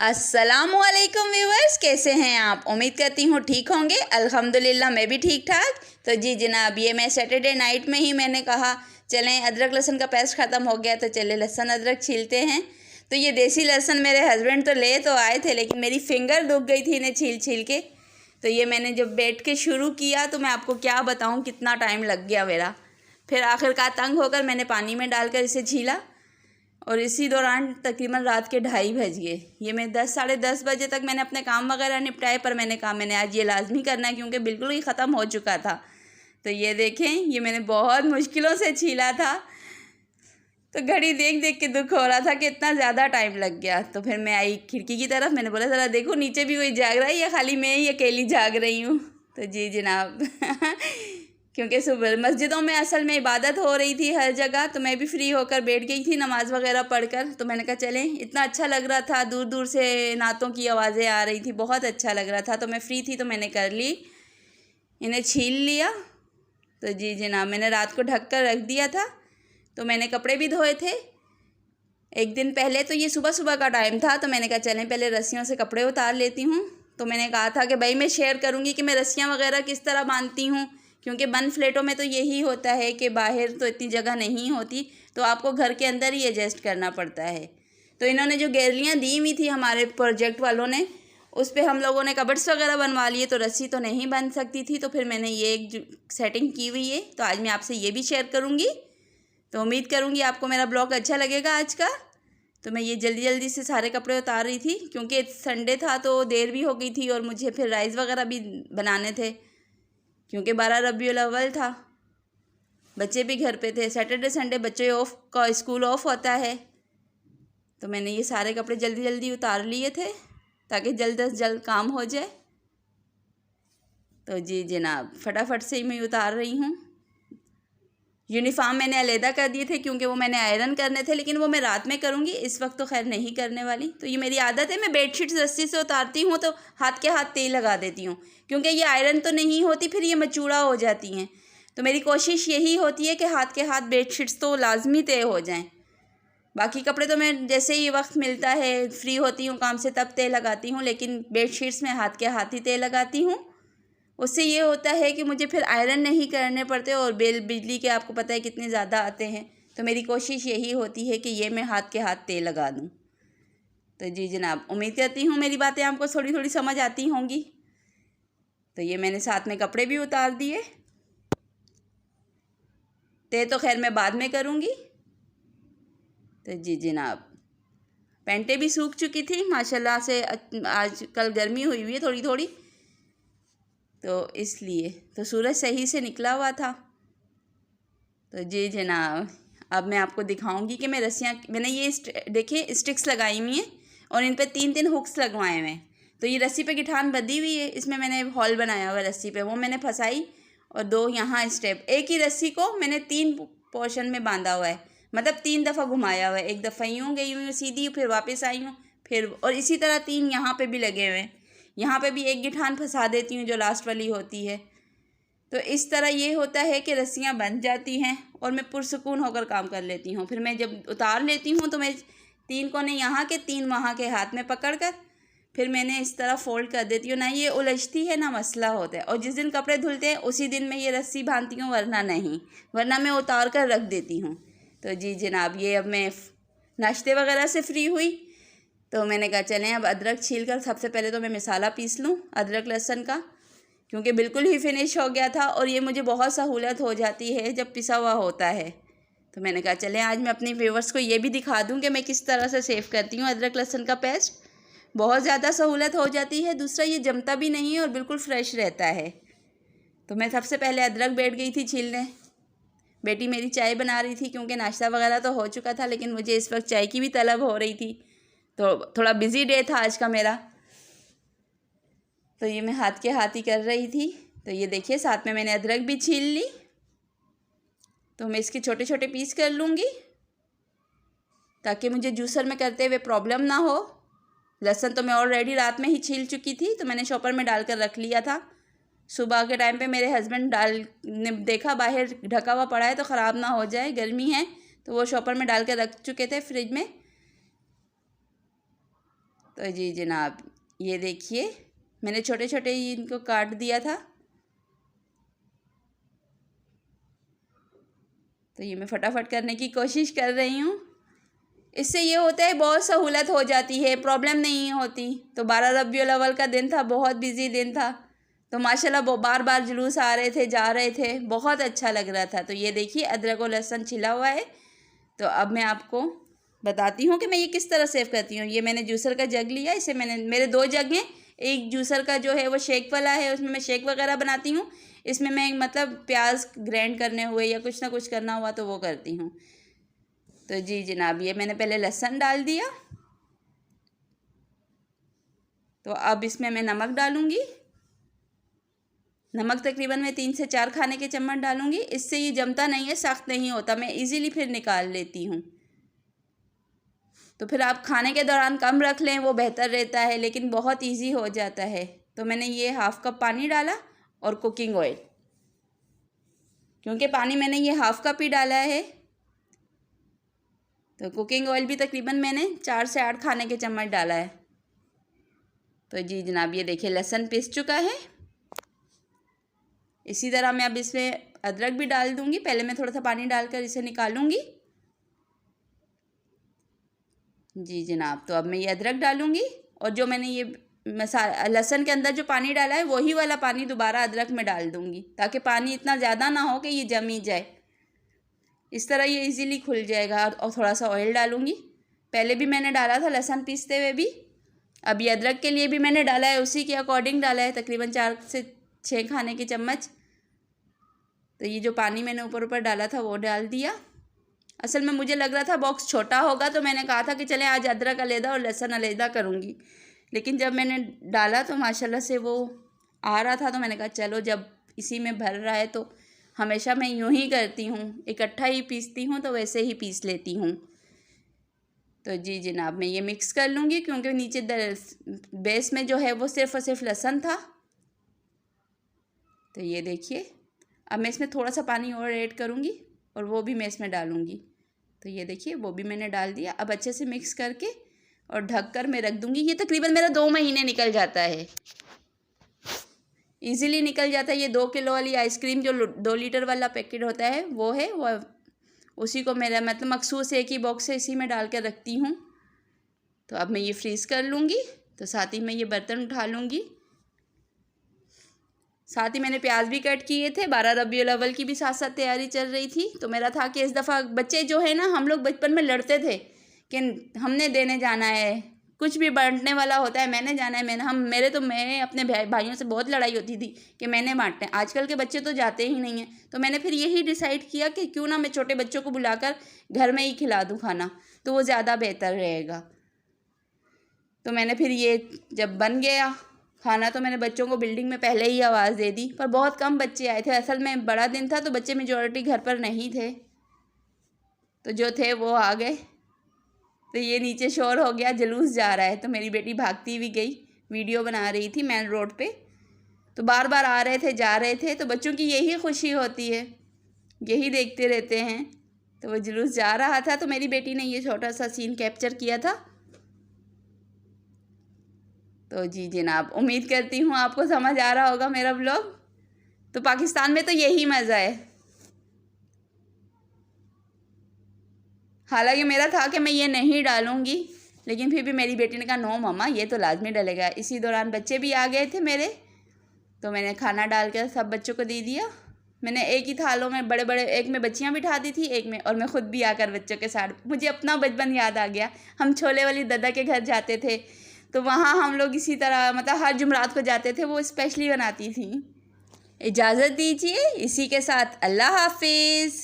अस्सलामुअलैकुम व्यूवर्स, कैसे हैं आप। उम्मीद करती हूँ ठीक होंगे। अल्हम्दुलिल्लाह मैं भी ठीक ठाक। तो जी जनाब, ये मैं सैटरडे नाइट में ही मैंने कहा चलें, अदरक लहसुन का पेस्ट ख़त्म हो गया तो चले लहसुन अदरक छीलते हैं। तो ये देसी लहसुन मेरे हस्बैंड तो ले तो आए थे, लेकिन मेरी फिंगर दुख गई थी इन्हें छील छील के। तो ये मैंने जब बैठ के शुरू किया तो मैं आपको क्या बताऊँ कितना टाइम लग गया मेरा। फिर आखिरकार तंग होकर मैंने पानी में डालकर इसे छीला और इसी दौरान तकरीबन रात के 2:30 बज गए। ये मैं 10 साढ़े 10 बजे तक मैंने अपने काम वगैरह निपटाए, पर मैंने कहा मैंने आज ये लाजमी करना है क्योंकि बिल्कुल ही ख़त्म हो चुका था। तो ये देखें, ये मैंने बहुत मुश्किलों से छीला था। तो घड़ी देख देख के दुख हो रहा था कि इतना ज़्यादा टाइम लग गया। तो फिर मैं आई खिड़की की तरफ, मैंने बोला ज़रा देखो नीचे भी कोई जाग रहा है या खाली मैं ही अकेली जाग रही हूँ। तो जी जनाब क्योंकि सुबह मस्जिदों में असल में इबादत हो रही थी हर जगह, तो मैं भी फ्री होकर बैठ गई थी नमाज़ वगैरह पढ़कर। तो मैंने कहा चलें, इतना अच्छा लग रहा था, दूर दूर से नातों की आवाज़ें आ रही थी, बहुत अच्छा लग रहा था। तो मैं फ्री थी तो मैंने कर ली, इन्हें छील लिया। तो जी जनाब, मैंने रात को ढक कर रख दिया था। तो मैंने कपड़े भी धोए थे एक दिन पहले। तो ये सुबह सुबह का टाइम था, तो मैंने कहा चलें पहले रस्सियों से कपड़े उतार लेती हूँ। तो मैंने कहा था कि भाई मैं शेयर करूँगी कि मैं रस्सियाँ वगैरह किस तरह बांधती हूँ, क्योंकि बंद फ्लैटों में तो यही होता है कि बाहर तो इतनी जगह नहीं होती, तो आपको घर के अंदर ही एडजस्ट करना पड़ता है। तो इन्होंने जो गैलरियाँ दी हुई थी हमारे प्रोजेक्ट वालों ने, उस पर हम लोगों ने कबर्ड्स वगैरह बनवा लिए, तो रस्सी तो नहीं बन सकती थी। तो फिर मैंने ये एक सेटिंग की हुई है, तो आज मैं आपसे ये भी शेयर करूँगी। तो उम्मीद करूँगी आपको मेरा ब्लॉग अच्छा लगेगा आज का। तो मैं ये जल्दी जल्दी से सारे कपड़े उतार रही थी क्योंकि संडे था तो देर भी हो गई थी, और मुझे फिर राइस वगैरह भी बनाने थे क्योंकि 12 रबीउल अव्वल था। बच्चे भी घर पे थे, सैटरडे संडे बच्चे ऑफ का स्कूल ऑफ होता है। तो मैंने ये सारे कपड़े जल्दी जल्दी उतार लिए थे ताकि जल्द से जल्द काम हो जाए। तो जी जनाब, फटाफट से ही मैं उतार रही हूँ। यूनिफॉर्म मैंने अलहदा कर दिए थे क्योंकि वो मैंने आयरन करने थे, लेकिन वो मैं रात में करूँगी, इस वक्त तो खैर नहीं करने वाली। तो ये मेरी आदत है, मैं बेडशीट्स रस्सी से उतारती हूँ तो हाथ के हाथ तेल लगा देती हूँ, क्योंकि ये आयरन तो नहीं होती, फिर ये मचूड़ा हो जाती हैं। तो मेरी कोशिश यही होती है कि हाथ के हाथ बेडशीट्स तो लाजमी तय हो जाएँ। बाकी कपड़े तो मैं जैसे ही वक्त मिलता है, फ्री होती हूँ काम से, तब तय लगाती हूँ, लेकिन बेडशीट्स में हाथ के हाथ ही तय लगाती हूँ। उससे ये होता है कि मुझे फिर आयरन नहीं करने पड़ते, और बिजली के आपको पता है कितने ज़्यादा आते हैं। तो मेरी कोशिश यही होती है कि ये मैं हाथ के हाथ तेल लगा दूँ। तो जी जनाब, उम्मीद करती हूँ मेरी बातें आपको थोड़ी थोड़ी समझ आती होंगी। तो ये मैंने साथ में कपड़े भी उतार दिए। तय तो खैर मैं बाद में करूँगी। तो जी जनाब, पैंटें भी सूख चुकी थी माशाल्लाह से, आज कल गर्मी हुई है थोड़ी थोड़ी, तो इसलिए तो सूरज सही से निकला हुआ था। तो जी जनाब, अब मैं आपको दिखाऊंगी कि मैं रस्सियाँ, मैंने ये देखिए स्टिक्स लगाई हुई हैं और इन पे 3-3 हुक्स लगवाए हुए हैं। तो ये रस्सी पे गिठान बंधी हुई है, इसमें मैंने हॉल बनाया हुआ है रस्सी पे, वो मैंने फंसाई और 2 यहाँ स्टेप। एक ही रस्सी को मैंने 3 पोर्शन में बांधा हुआ है, मतलब 3 दफ़ा घुमाया हुआ है। एक दफ़ा यूँ गई हुई हूँ सीधी, फिर वापस आई हूँ, फिर और इसी तरह 3 यहाँ पे भी लगे हुए हैं। यहाँ पे भी एक गिठान फंसा देती हूँ जो लास्ट वाली होती है। तो इस तरह ये होता है कि रस्सियाँ बंध जाती हैं और मैं पुरसुकून होकर काम कर लेती हूँ। फिर मैं जब उतार लेती हूँ तो मैं 3 कोने यहाँ के 3 वहाँ के हाथ में पकड़ कर फिर मैंने इस तरह फ़ोल्ड कर देती हूँ। ना ये उलझती है ना मसला होता है, और जिस दिन कपड़े धुलते हैं उसी दिन मैं ये रस्सी बांधती हूँ, वरना नहीं, वरना मैं उतार कर रख देती हूँ। तो जी जनाब, ये अब मैं नाश्ते वगैरह से फ्री हुई तो मैंने कहा चलें अब अदरक छील कर सबसे पहले तो मैं मसाला पीस लूँ अदरक लहसुन का, क्योंकि बिल्कुल ही फिनिश हो गया था और ये मुझे बहुत सहूलत हो जाती है जब पिसा हुआ होता है। तो मैंने कहा चलें आज मैं अपने व्यूवर्स को ये भी दिखा दूँ कि मैं किस तरह से सेव करती हूँ अदरक लहसुन का पेस्ट। बहुत ज़्यादा सहूलत हो जाती है, दूसरा ये जमता भी नहीं है और बिल्कुल फ्रेश रहता है। तो मैं सबसे पहले अदरक बैठ गई थी छीलने। बेटी मेरी चाय बना रही थी क्योंकि नाश्ता वगैरह तो हो चुका था, लेकिन मुझे इस वक्त चाय की भी तलब हो रही थी, तो थोड़ा बिज़ी डे था आज का मेरा। तो ये मैं हाथ के हाथ ही कर रही थी। तो ये देखिए साथ में मैंने अदरक भी छील ली। तो मैं इसके छोटे छोटे पीस कर लूँगी ताकि मुझे जूसर में करते हुए प्रॉब्लम ना हो। लहसुन तो मैं ऑलरेडी रात में ही छील चुकी थी, तो मैंने शॉपर में डालकर रख लिया था। सुबह के टाइम पे मेरे हस्बैंड ने देखा बाहर ढका हुआ पड़ा है तो ख़राब ना हो जाए, गर्मी है, तो वो शॉपर में डाल कर रख चुके थे फ्रिज में। तो जी जनाब ये देखिए मैंने छोटे छोटे इनको काट दिया था। तो ये मैं फटाफट करने की कोशिश कर रही हूँ। इससे ये होता है बहुत सहूलत हो जाती है, प्रॉब्लम नहीं होती। तो 12 रबीउल अव्वल का दिन था, बहुत बिजी दिन था। तो माशाल्लाह बार बार जुलूस आ रहे थे, जा रहे थे, बहुत अच्छा लग रहा था। तो ये देखिए अदरक और लहसुन छिला हुआ है। तो अब मैं आपको बताती हूँ कि मैं ये किस तरह सेव करती हूँ। ये मैंने जूसर का जग लिया, इसे मेरे 2 जग हैं। एक जूसर का जो है वो शेक वाला है, उसमें मैं शेक वगैरह बनाती हूँ। इसमें मैं मतलब प्याज ग्राइंड करने हुए या कुछ ना कुछ करना हुआ तो वो करती हूँ। तो जी जनाब ये मैंने पहले लहसुन डाल दिया। तो अब इसमें मैं नमक डालूँगी। नमक तकरीबन मैं 3 से 4 खाने के चम्मच डालूँगी। इससे ये जमता नहीं है, सख्त नहीं होता, मैं इजीली फिर निकाल लेती हूँ। तो फिर आप खाने के दौरान कम रख लें, वो बेहतर रहता है, लेकिन बहुत इजी हो जाता है। तो मैंने ये 1/2 कप पानी डाला और कुकिंग ऑयल, क्योंकि पानी मैंने ये 1/2 कप ही डाला है। तो कुकिंग ऑयल भी तकरीबन मैंने 4 से 8 खाने के चम्मच डाला है। तो जी जनाब ये देखिए लहसुन पिस चुका है। इसी तरह मैं अब इसमें अदरक भी डाल दूँगी। पहले मैं थोड़ा सा पानी डालकर इसे निकालूँगी। जी जनाब तो अब मैं ये अदरक डालूँगी और जो मैंने ये मसाला लहसुन के अंदर जो पानी डाला है वही वाला पानी दोबारा अदरक में डाल दूँगी, ताकि पानी इतना ज़्यादा ना हो कि ये जम ही जाए। इस तरह ये इजीली खुल जाएगा। और थोड़ा सा ऑयल डालूँगी। पहले भी मैंने डाला था लहसुन पीसते हुए भी। अब ये अदरक के लिए भी मैंने डाला है, उसी के अकॉर्डिंग डाला है, तकरीबन 4 से 6 खाने के चम्मच। तो ये जो पानी मैंने ऊपर ऊपर डाला था वो डाल दिया। असल में मुझे लग रहा था बॉक्स छोटा होगा, तो मैंने कहा था कि चलें आज अदरक अलहदा और लहसुन अलहदा करूँगी। लेकिन जब मैंने डाला तो माशाल्लाह से वो आ रहा था, तो मैंने कहा चलो जब इसी में भर रहा है तो हमेशा मैं यूँ ही करती हूँ, इकट्ठा ही पीसती हूँ, तो वैसे ही पीस लेती हूँ। तो जी जनाब मैं ये मिक्स कर लूँगी, क्योंकि नीचे बेस में जो है वो सिर्फ़ और सिर्फ लहसुन था। तो ये देखिए अब मैं इसमें थोड़ा सा पानी और ऐड करूँगी और वो भी मैं इसमें डालूँगी। तो ये देखिए वो भी मैंने डाल दिया। अब अच्छे से मिक्स करके और ढक कर मैं रख दूँगी। ये तकरीबन मेरा 2 महीने निकल जाता है, इजीली निकल जाता है। ये 2 किलो वाली आइसक्रीम जो 2 लीटर वाला पैकेट होता है वो है, वो उसी को मेरा मतलब मखसूस एक ही बॉक्स है, इसी में डाल कर रखती हूँ। तो अब मैं ये फ्रीज़ कर लूँगी। तो साथ ही मैं ये बर्तन उठा लूँगी। साथ ही मैंने प्याज भी कट किए थे। 12 रबीउल अव्वल की भी साथ साथ तैयारी चल रही थी। तो मेरा था कि इस दफ़ा बच्चे जो है ना, हम लोग बचपन में लड़ते थे कि हमने देने जाना है, कुछ भी बांटने वाला होता है मैंने जाना है, मैं अपने भाइयों से बहुत लड़ाई होती थी कि मैंने बांटना है। आजकल के बच्चे तो जाते ही नहीं हैं। तो मैंने फिर यही डिसाइड किया कि क्यों ना मैं छोटे बच्चों को बुलाकर घर में ही खिला दूँ खाना, तो वो ज़्यादा बेहतर रहेगा। तो मैंने फिर ये जब बन गया खाना, तो मैंने बच्चों को बिल्डिंग में पहले ही आवाज़ दे दी, पर बहुत कम बच्चे आए थे। असल में बड़ा दिन था तो बच्चे मेजॉरिटी घर पर नहीं थे, तो जो थे वो आ गए। तो ये नीचे शोर हो गया, जुलूस जा रहा है। तो मेरी बेटी भागती हुई गई, वीडियो बना रही थी मेन रोड पे। तो बार बार आ रहे थे, जा रहे थे। तो बच्चों की यही खुशी होती है, यही देखते रहते हैं। तो वो जुलूस जा रहा था, तो मेरी बेटी ने ये छोटा सा सीन कैप्चर किया था। तो जी जनाब उम्मीद करती हूँ आपको समझ आ रहा होगा मेरा व्लॉग। तो पाकिस्तान में तो यही मज़ा है। हालांकि मेरा था कि मैं ये नहीं डालूँगी, लेकिन फिर भी मेरी बेटी ने कहा नो मम्मा ये तो लाजमी डलेगा। इसी दौरान बच्चे भी आ गए थे मेरे, तो मैंने खाना डाल कर सब बच्चों को दे दिया। मैंने एक ही थालों में बड़े बड़े, एक में बच्चियाँ बिठा दी थी, एक में और मैं ख़ुद भी आकर बच्चों के साथ। मुझे अपना बचपन याद आ गया। हम छोले वाली दादा के घर जाते थे, तो वहाँ हम लोग इसी तरह मतलब हर जुमरात को जाते थे, वो स्पेशली बनाती थी। इजाज़त दीजिए, इसी के साथ अल्लाह हाफिज़।